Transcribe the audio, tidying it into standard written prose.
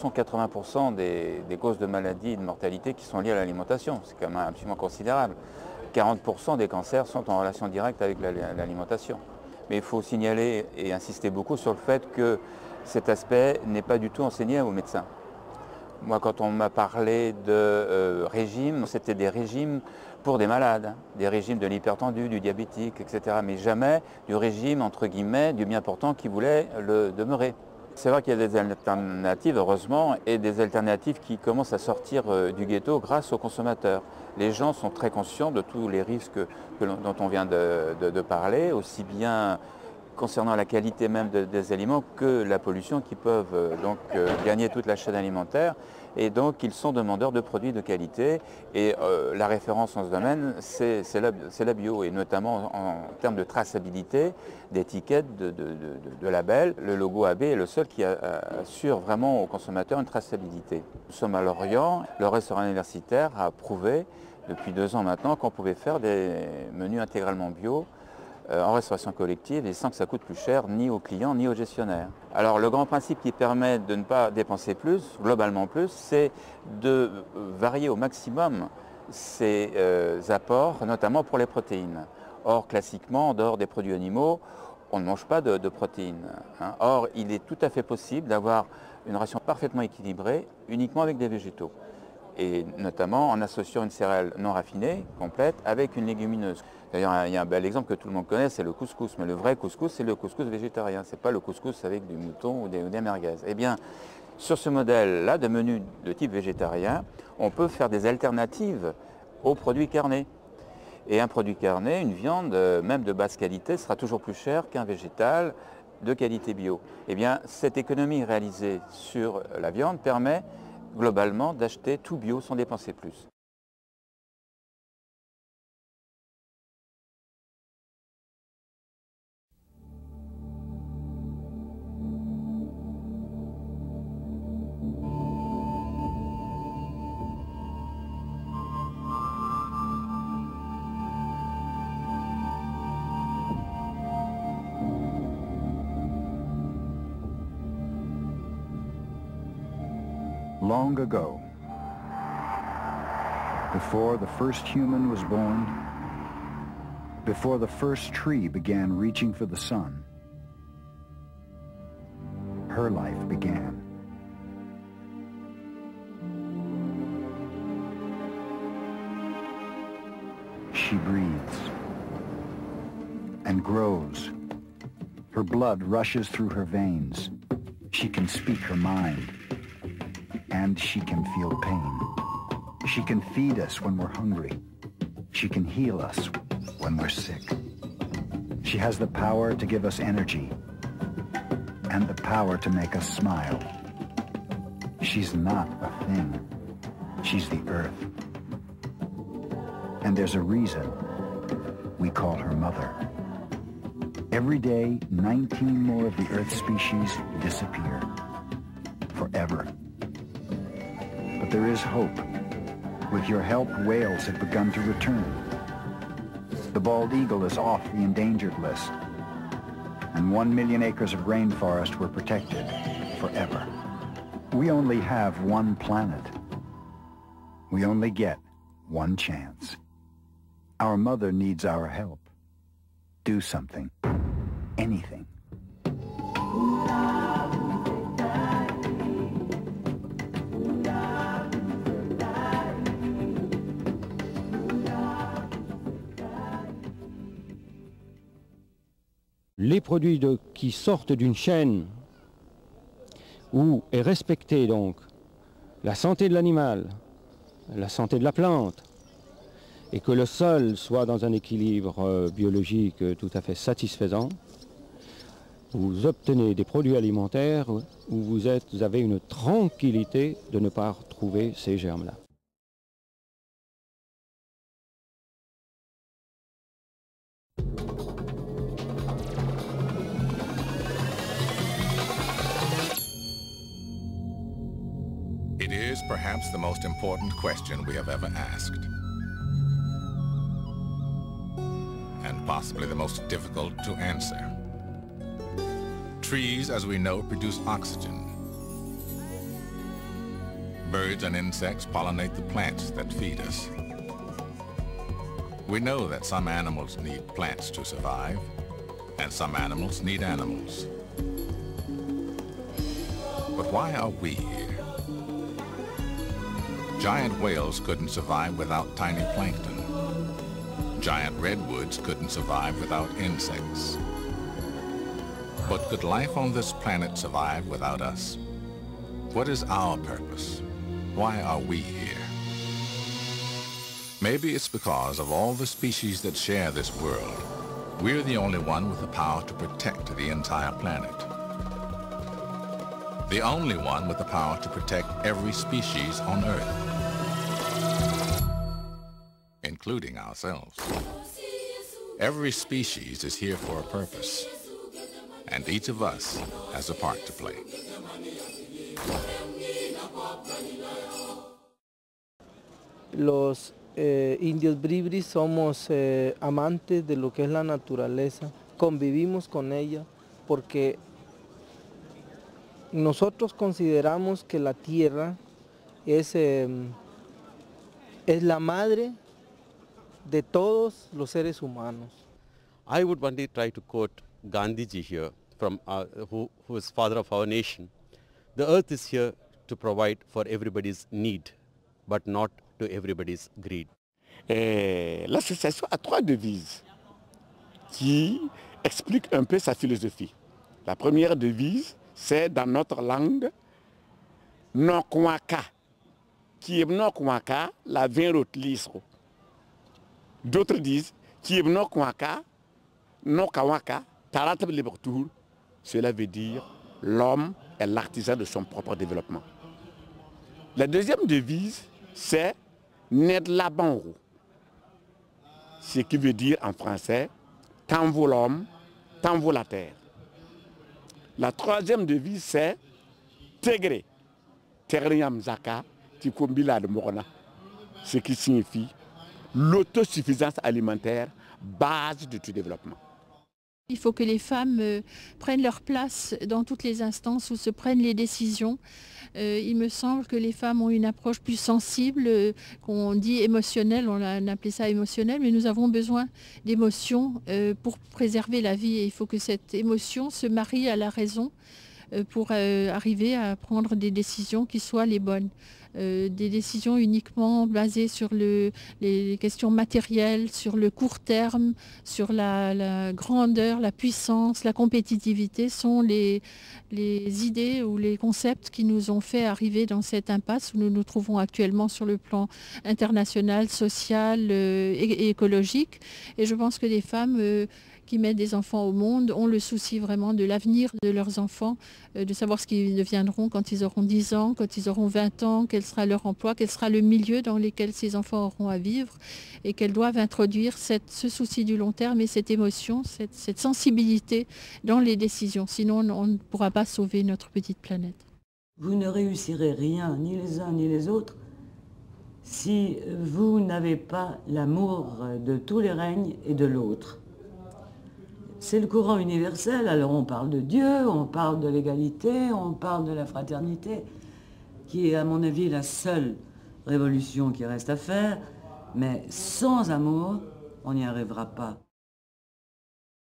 sont 80% des causes de maladies et de mortalité qui sont liées à l'alimentation. C'est quand même absolument considérable. 40% des cancers sont en relation directe avec l'alimentation. Mais il faut signaler et insister beaucoup sur le fait que cet aspect n'est pas du tout enseigné aux médecins. Moi, quand on m'a parlé de régimes, c'était des régimes pour des malades, des régimes de l'hypertendu, du diabétique, etc. Mais jamais du régime, entre guillemets, du bien portant qui voulait le demeurer. C'est vrai qu'il y a des alternatives, heureusement, et des alternatives qui commencent à sortir du ghetto grâce aux consommateurs. Les gens sont très conscients de tous les risques dont on vient de parler, aussi bien concernant la qualité même des aliments que la pollution qui peuvent gagner toute la chaîne alimentaire. Et donc ils sont demandeurs de produits de qualité et la référence en ce domaine c'est la bio et notamment en termes de traçabilité, d'étiquettes, de labels. Le logo AB est le seul qui assure vraiment aux consommateurs une traçabilité. Nous sommes à Lorient, le restaurant universitaire a prouvé depuis 2 ans maintenant qu'on pouvait faire des menus intégralement bio en restauration collective et sans que ça coûte plus cher ni aux clients ni aux gestionnaires. Alors le grand principe qui permet de ne pas dépenser plus, globalement plus, c'est de varier au maximum ces apports, notamment pour les protéines. Or, classiquement, en dehors des produits animaux, on ne mange pas de protéines. Hein. Or, il est tout à fait possible d'avoir une ration parfaitement équilibrée uniquement avec des végétaux. Et notamment en associant une céréale non raffinée, complète, avec une légumineuse. D'ailleurs, il y a un bel exemple que tout le monde connaît, c'est le couscous. Mais le vrai couscous, c'est le couscous végétarien. Ce n'est pas le couscous avec du mouton ou des merguez. Eh bien, sur ce modèle-là de menu de type végétarien, on peut faire des alternatives aux produits carnés. Et un produit carné, une viande, même de basse qualité, sera toujours plus cher qu'un végétal de qualité bio. Eh bien, cette économie réalisée sur la viande permet globalement d'acheter tout bio sans dépenser plus. Long ago, before the first human was born, before the first tree began reaching for the sun, her life began. She breathes and grows. Her blood rushes through her veins. She can speak her mind. And she can feel pain. She can feed us when we're hungry. She can heal us when we're sick. She has the power to give us energy and the power to make us smile. She's not a thing. She's the earth. And there's a reason we call her mother. Every day, 19 more of the Earth species disappear. Forever. But there is hope. With your help, whales have begun to return. The bald eagle is off the endangered list. And 1 million acres of rainforest were protected forever. We only have one planet. We only get one chance. Our mother needs our help. Do something. Anything. Les produits qui sortent d'une chaîne où est respectée donc la santé de l'animal, la santé de la plante, et que le sol soit dans un équilibre biologique tout à fait satisfaisant, vous obtenez des produits alimentaires où vous avez une tranquillité de ne pas retrouver ces germes-là. It is perhaps the most important question we have ever asked, and possibly the most difficult to answer. Trees, as we know, produce oxygen. Birds and insects pollinate the plants that feed us. We know that some animals need plants to survive, and some animals need animals. But why are we here? Giant whales couldn't survive without tiny plankton. Giant redwoods couldn't survive without insects. But could life on this planet survive without us? What is our purpose? Why are we here? Maybe it's because of all the species that share this world, we're the only one with the power to protect the entire planet. The only one with the power to protect every species on Earth, including ourselves. Every species is here for a purpose, and each of us has a part to play. Los indios bribris somos amantes de lo que es la naturaleza, convivimos con ella porque nosotros consideramos que la tierra es la madre de todos los seres humanos. I would one day try to quote Gandhiji here, from who is father of our nation. The earth is here to provide for everybody's need, but not to everybody's greed. L'association a 3 devises qui expliquent un peu sa philosophie. La première devise, c'est dans notre langue, Nokwaka, qui est Nokwaka, la vinrot lisro. D'autres disent, qui est Nokwaka, Nokawaka, Taratab Libertour, cela veut dire l'homme est l'artisan de son propre développement. La deuxième devise, c'est Ned Labanro, ce qui veut dire en français, tant vaut l'homme, tant vaut la terre. La troisième devise, c'est Tegre, Terriam Zaka, Tikombila de Morona, ce qui signifie l'autosuffisance alimentaire, base de tout développement. Il faut que les femmes prennent leur place dans toutes les instances où se prennent les décisions. Il me semble que les femmes ont une approche plus sensible, qu'on dit émotionnelle, on a appelé ça émotionnel, mais nous avons besoin d'émotions pour préserver la vie. Et il faut que cette émotion se marie à la raison pour arriver à prendre des décisions qui soient les bonnes. Des décisions uniquement basées sur les questions matérielles, sur le court terme, sur la grandeur, la puissance, la compétitivité sont les idées ou les concepts qui nous ont fait arriver dans cette impasse où nous nous trouvons actuellement sur le plan international, social et écologique. Et je pense que les femmes qui mettent des enfants au monde ont le souci vraiment de l'avenir de leurs enfants, de savoir ce qu'ils deviendront quand ils auront 10 ans, quand ils auront 20 ans, quel sera leur emploi, quel sera le milieu dans lequel ces enfants auront à vivre, et qu'elles doivent introduire ce souci du long terme et cette émotion, cette sensibilité dans les décisions. Sinon, on ne pourra pas sauver notre petite planète. Vous ne réussirez rien, ni les uns ni les autres, si vous n'avez pas l'amour de tous les règnes et de l'autre. C'est le courant universel, alors on parle de Dieu, on parle de l'égalité, on parle de la fraternité, qui est à mon avis la seule révolution qui reste à faire, mais sans amour, on n'y arrivera pas.